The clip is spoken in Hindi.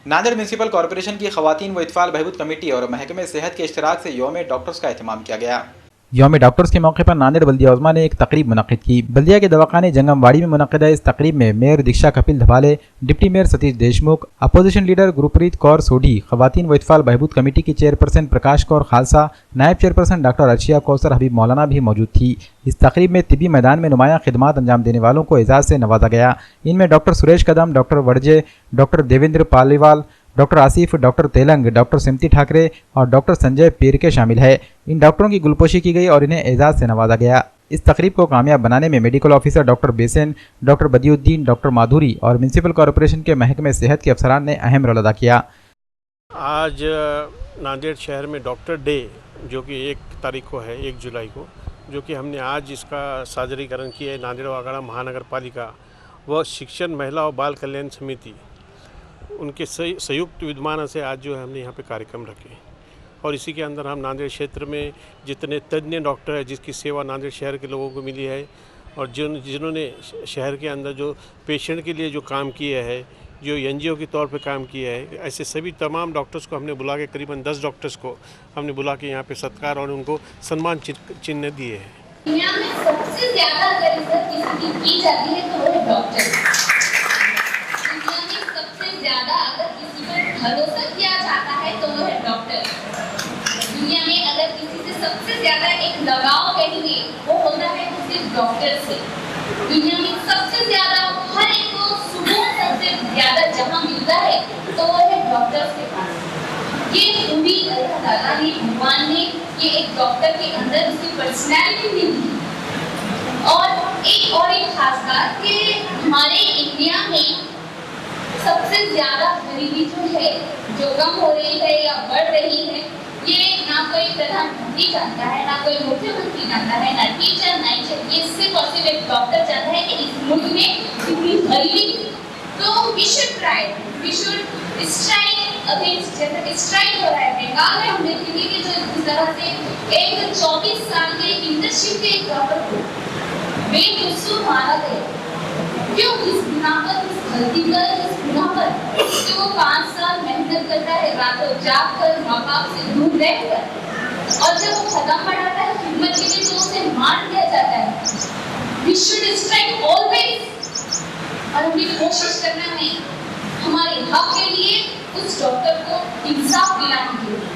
नांदेड़ म्यूनसिपल कॉर्पोरेशन की खवातीन व इत्फाल बहबूद कमेटी और महकमे सेहत के इश्तराक से यौम डॉक्टर्स का एहतमाम किया गया। यौम डॉक्टर्स के मौके पर नांदेड़ बल्दिया उज़्मा ने एक तकरीब मुनक़िद की। बल्दिया के दवाखाने जंगमवाड़ी में मुनक़िदा इस तकरीब में mayor Diksha Kapil Dhabale, deputy mayor Satish Deshmukh, opposition leader Gurpreet Kaur Sodhi, खवातीन व इत्फाल बहबूद कमेटी की चेयरपर्सन प्रकाश कौर खालसा, नायब चेयरपर्सन डॉक्टर अर्शिया कौसर हबीब मौलाना भी मौजूद थी। इस तकरीब में तिबी मैदान में नुमायां खिदमात अंजाम देने वालों को एजाज़ से नवाजा गया। इनमें doctor Suresh Kadam, doctor Wadje, doctor Devendra Paliwal, doctor Asif, doctor Telang, doctor Simti Thackeray और डॉक्टर संजय पेरके शामिल है। इन डॉक्टरों की गुलपोशी की गई और इन्हें एजाज़ से नवाजा गया। इस तकरीब को कामयाब बनाने में मेडिकल ऑफिसर डॉक्टर बेसेन, डॉक्टर बदियुद्दीन, डॉक्टर माधुरी और म्यूनसिपल कॉर्पोरेशन के महकमे सेहत के अफसरान ने अहम रोल अदा किया। आज नांदेड़ शहर में डॉक्टर डे जो कि 1 तारीख को है, 1 जुलाई को, जो कि हमने आज इसका सादरीकरण किया है। नांदेड़ वागड़ा महानगर पालिका व शिक्षण महिला और बाल कल्याण समिति उनके संयुक्त विद्यमान से आज जो है हमने यहाँ पे कार्यक्रम रखे और इसी के अंदर हम नांदेड़ क्षेत्र में जितने तज्ञ डॉक्टर हैं जिसकी सेवा नांदेड़ शहर के लोगों को मिली है और जिन्होंने शहर के अंदर जो पेशेंट के लिए जो काम किए हैं, जो एनजीओ के तौर पे काम किया है, ऐसे सभी तमाम डॉक्टर्स को हमने बुला के करीबन 10 डॉक्टर्स को हमने बुला के यहाँ पे सत्कार और उनको सम्मान चिन्ह दिए हैं। दुनिया में सबसे ज़्यादा अगर इज्जत किसी की की जाती है तो वो है डॉक्टर। दुनिया में सबसे ज़्यादा अगर किसी पर भरोसा किया जाता है तो वो है डॉक्टर। दुनिया में अगर किसी से सबसे ज़्यादा एक लगाव कहेंगे वो होता है सिर्फ डॉक्टर से। दुनिया में सबसे ज़्यादा हर एक को सुकून सबसे ज़्यादा जहाँ मिलता है तो वो है डॉक्टर के पास। ये पूरी अल्लाह ताला ने, भगवान ने ये एक डॉक्टर के अंदर उसकी पर्सनैलिटी दी और एक खास बात कि हमारे इंडिया में सबसे ज़्यादा गरीबी जो है, जो कम हो रही है या बढ़ रही है, ये ना कोई प्रधानमंत्री जानता है, ना कोई मुख्यमंत्री जानता है, ना टीचर, ना ये सिर्फ और सिर्फ एक डॉक्टर जानता है कि इस मुल्क में कितनी गरीबी। तो we should try, we should strike against, जैसे स्ट्राइक हो रहा है बंगाल में, हम देखेंगे कि जो इस तरह से एक 24 साल के इंटर्नशिप के एक डॉक्टर को बेकसूर मारा गया। क्यों? इस बिना पर, इस गलती पर, इस गुनाह पर कि वो 5 साल मेहनत करता है, रातों जाग कर, माँ बाप से दूर रहकर, और जब वो खत्म पड़ाता है खिदमत के लिए तो उसे मार दिया जाता है। वी शुड स्ट्राइक ऑलवेज और हमें कोशिश करना है हमारे हक के लिए उस डॉक्टर को इंसाफ दिलाने के लिए।